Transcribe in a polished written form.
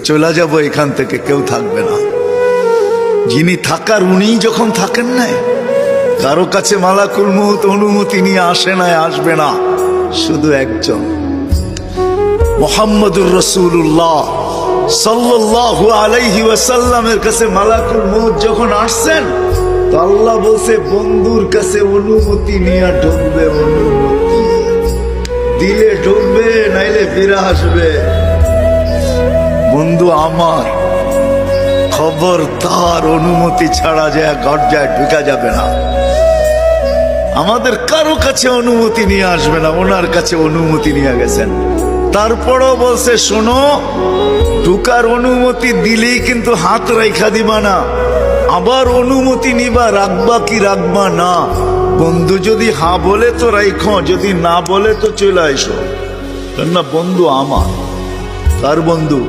চলে যাব এখান থেকে, কেউ থাকবে না। যিনি থাকার উনিই যখন থাকেন নাই, কারো কাছে মালাকুল মউত অনুমতি নিয়ে আসে নাই, আসবে না। শুধু একজন মুহাম্মদুর রাসূলুল্লাহ সাল্লাল্লাহু আলাইহি ওয়াসাল্লামের কাছে মালাকুল মউত যখন আসছেন, তো আল্লাহ বলছে বন্ধুর কাছে অনুমতি নিয়ে ঢুকবে। অনুমতি দিলে ঢুকবে, নাইলে ফিরে আসবে। বন্ধু আমার, খবর তার অনুমতি ছাড়া যায় গর্জায় ঢুকা যাবে না। আমাদের কারো কাছে অনুমতি নিয়ে আসবে না, ওনার কাছে অনুমতি নিয়ে গেছেন। তারপরও বলছে শোনো, ঢুকার অনুমতি দিলেই কিন্তু হাত রাইখা দিবা না, আবার অনুমতি নিবা, রাখবা কি রাখবা না। বন্ধু যদি হ্যাঁ বলে তো রাইখো, যদি না বলে তো চলে আইসো। কেননা বন্ধু আমার। কার বন্ধু?